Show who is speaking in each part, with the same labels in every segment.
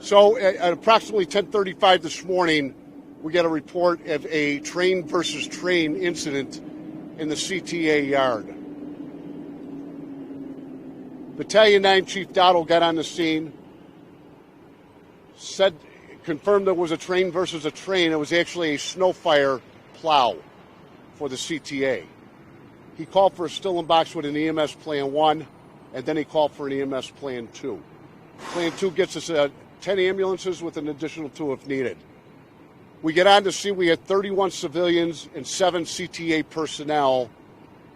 Speaker 1: So at approximately 10:35 this morning, we got a report of a train versus train incident in the CTA yard. Battalion 9 Chief Dowdle got on the scene, confirmed there was a train versus a train. It was actually a snow fire plow for the CTA. He called for a Stillen box with an EMS Plan 1, and then he called for an EMS Plan 2. Plan 2 gets us 10 ambulances with an additional 2 if needed. We get on to see we had 31 civilians and 7 CTA personnel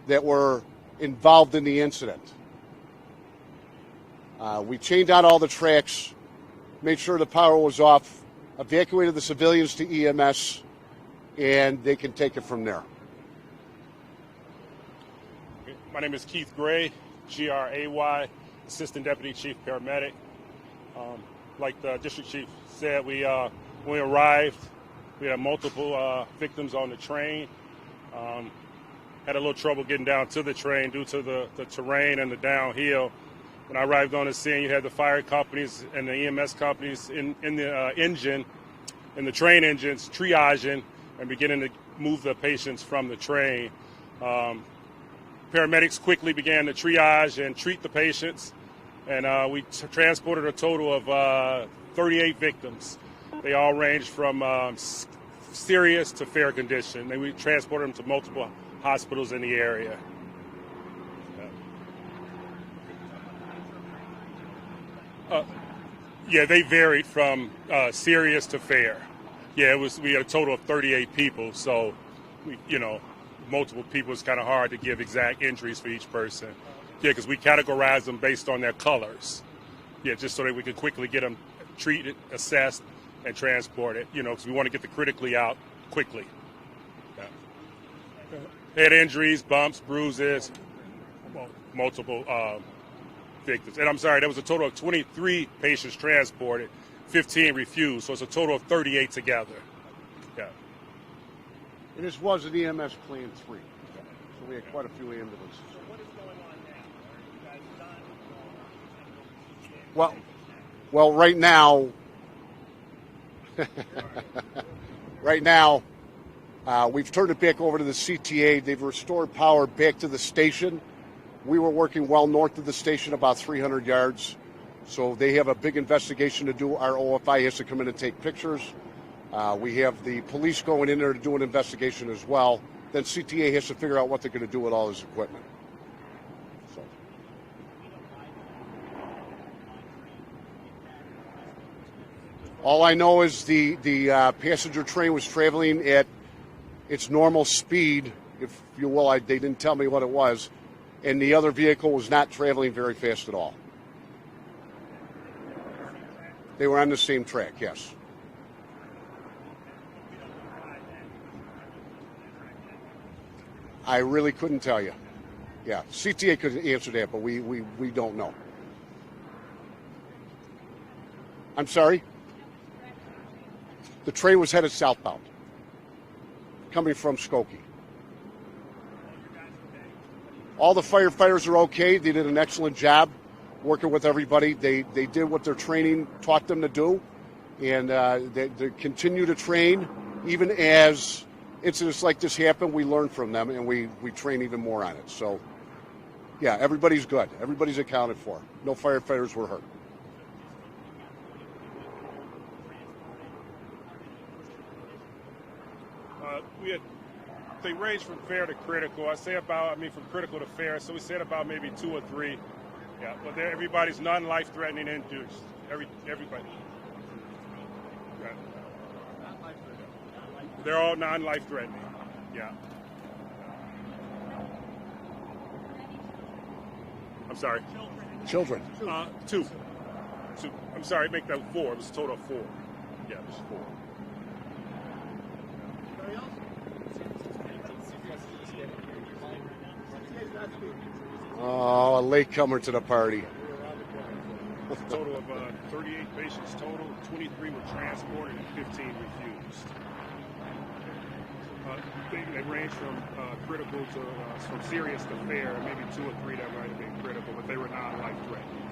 Speaker 1: that were involved in the incident. We chained out all the tracks, made sure the power was off, evacuated the civilians to EMS, and they can take it from there.
Speaker 2: My name is Keith Gray, Gray, Assistant Deputy Chief Paramedic. Like the District Chief said, when we arrived, we had multiple victims on the train. Had a little trouble getting down to the train due to the terrain and the downhill. When I arrived on the scene, you had the fire companies and the EMS companies in the train engines, triaging and beginning to move the patients from the train. Paramedics quickly began to triage and treat the patients, and we transported a total of 38 victims. They all ranged from serious to fair condition, and we transported them to multiple hospitals in the area. Yeah, they varied from serious to fair. Yeah, we had a total of 38 people, so multiple people. It's kind of hard to give exact injuries for each person. Yeah, because we categorize them based on their colors. Yeah, just so that we could quickly get them treated, assessed, and transported. Because we want to get the critically out quickly. Yeah. Head injuries, bumps, bruises, multiple victims. And I'm sorry, there was a total of 23 patients transported, 15 refused, so it's a total of 38 together. Yeah.
Speaker 1: And this was an EMS Plan 3, so we had quite a few ambulances.
Speaker 3: So what is going on now? Are you guys done?
Speaker 1: Well, right now, we've turned it back over to the CTA. They've restored power back to the station. We were working well north of the station, about 300 yards. So they have a big investigation to do. Our OFI has to come in and take pictures. We have the police going in there to do an investigation as well. Then CTA has to figure out what they're going to do with all this equipment. So. All I know is the passenger train was traveling at its normal speed, if you will. They didn't tell me what it was. And the other vehicle was not traveling very fast at all. They were on the same track, yes. I really couldn't tell you. Yeah, CTA could answer that, but we don't know. I'm sorry? The train was headed southbound, coming from Skokie. All the firefighters are okay. They did an excellent job working with everybody. They did what their training taught them to do, and they continue to train. Even as incidents like this happen, we learn from them, and we train even more on it. So, yeah, everybody's good. Everybody's accounted for. No firefighters were hurt.
Speaker 2: They range from fair to critical. From critical to fair. So we said about maybe 2 or 3. Yeah, but everybody's non-life-threatening injuries. Everybody. Right. They're all non-life-threatening. Yeah. I'm sorry.
Speaker 1: Children.
Speaker 2: 2. I'm sorry, make that 4. It was a total of 4. Yeah, it was 4.
Speaker 1: Oh, a latecomer to the party.
Speaker 2: A total of 38 patients total. 23 were transported and 15 refused. They range from critical to from serious to fair, and maybe 2 or 3 that might have been critical, but they were non-life-threatening.